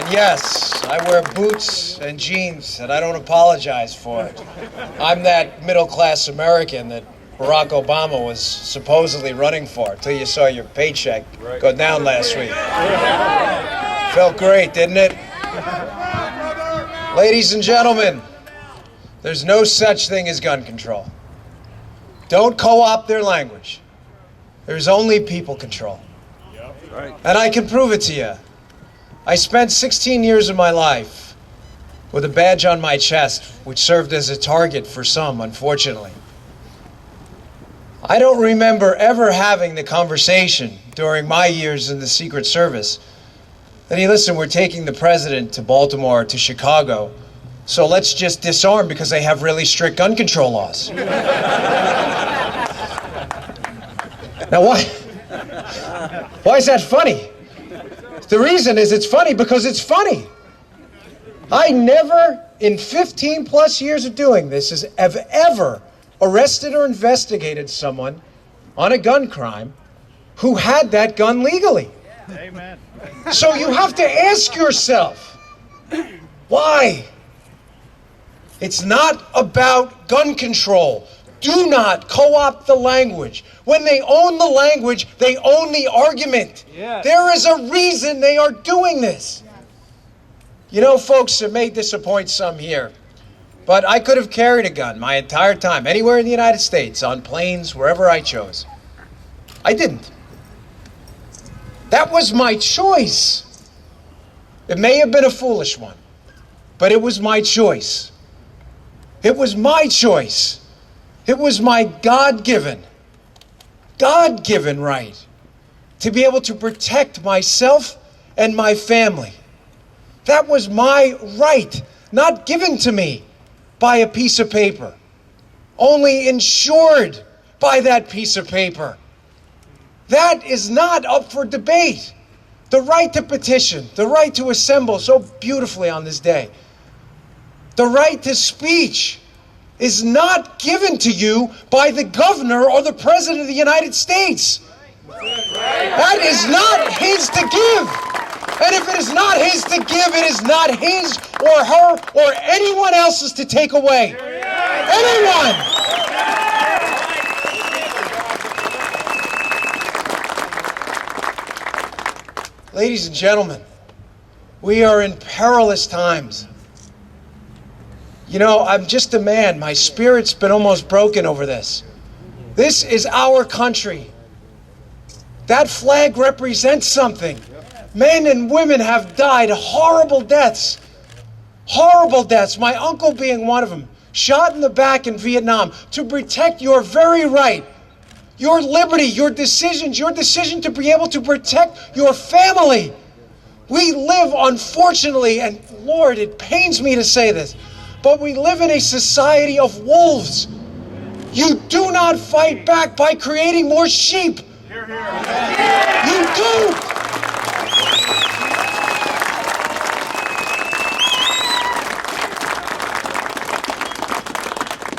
And yes, I wear boots and jeans, and I don't apologize for it. I'm that middle-class American that Barack Obama was supposedly running for till you saw your paycheck go down last week. Felt great, didn't it? Ladies and gentlemen, there's no such thing as gun control. Don't co-opt their language. There's only people control. And I can prove it to you. I spent 16 years of my life with a badge on my chest, which served as a target for some, unfortunately. I don't remember ever having the conversation during my years in the Secret Service that, hey, listen, we're taking the president to Baltimore, to Chicago, so let's just disarm because they have really strict gun control laws. Now, why is that funny? The reason is it's funny because it's funny. I never, in 15 plus years of doing this, have ever arrested or investigated someone on a gun crime who had that gun legally. Amen. So you have to ask yourself, why? It's not about gun control. Do not co-opt the language. When they own the language, they own the argument. Yes. There is a reason they are doing this. You know, folks, it may disappoint some here, but I could have carried a gun my entire time, anywhere in the United States, on planes, wherever I chose. I didn't. That was my choice. It may have been a foolish one, but it was my choice. It was my choice. It was my God-given right to be able to protect myself and my family. That was my right, not given to me by a piece of paper, only insured by that piece of paper. That is not up for debate. The right to petition, the right to assemble so beautifully on this day, the right to speech is not given to you by the governor or the president of the United States. That is not his to give. And if it is not his to give, it is not his or her or anyone else's to take away. Anyone! Ladies and gentlemen, we are in perilous times. You know, I'm just a man. My spirit's been almost broken over this. This is our country. That flag represents something. Men and women have died horrible deaths. Horrible deaths. My uncle being one of them. Shot in the back in Vietnam to protect your very right. Your liberty, your decisions, your decision to be able to protect your family. We live, unfortunately, and Lord, it pains me to say this, but we live in a society of wolves. You do not fight back by creating more sheep. Hear, hear. You do.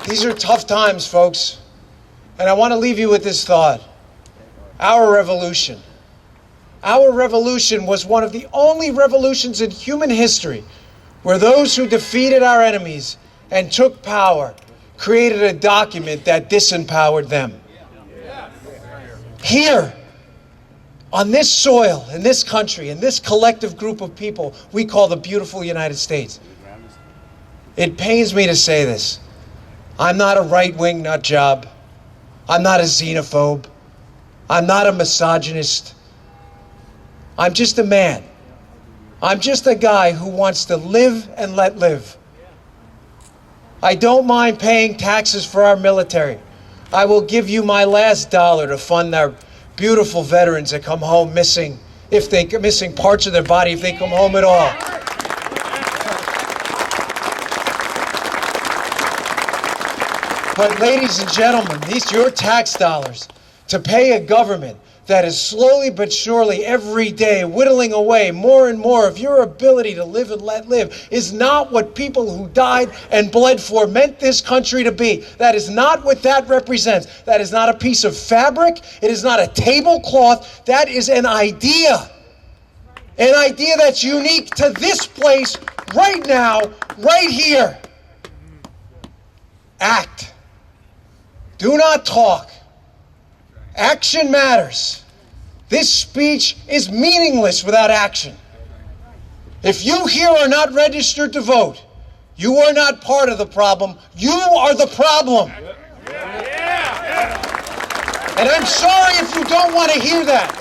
These are tough times, folks. And I want to leave you with this thought. Our revolution was one of the only revolutions in human history where those who defeated our enemies and took power created a document that disempowered them. Here, on this soil, in this country, in this collective group of people we call the beautiful United States, it pains me to say this. I'm not a right-wing nut job. I'm not a xenophobe. I'm not a misogynist. I'm just a man. I'm just a guy who wants to live and let live. I don't mind paying taxes for our military. I will give you my last dollar to fund our beautiful veterans that come home missing parts of their body if they come home at all. But ladies and gentlemen, these are your tax dollars to pay a government that is slowly but surely every day whittling away more and more of your ability to live and let live is not what people who died and bled for meant this country to be. That is not what that represents. That is not a piece of fabric. It is not a tablecloth. That is an idea. an idea that's unique to this place right now, right here. Act. Do not talk. Action matters. This speech is meaningless without action. If you here are not registered to vote, you are not part of the problem. You are the problem. And I'm sorry if you don't want to hear that.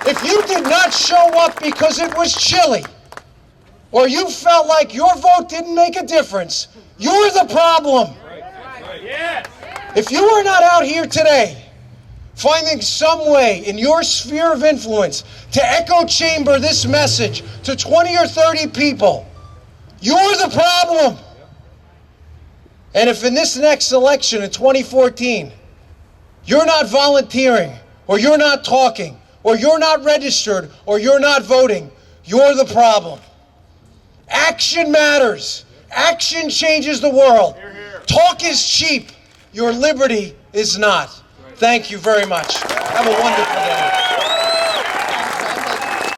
If you did not show up because it was chilly, or you felt like your vote didn't make a difference, you're the problem. If you are not out here today finding some way in your sphere of influence to echo chamber this message to 20 or 30 people, you're the problem. And if in this next election in 2014, you're not volunteering, or you're not talking, or you're not registered, or you're not voting, you're the problem. Action matters. Action changes the world. Talk is cheap. Your liberty is not. Thank you very much. Have a wonderful day.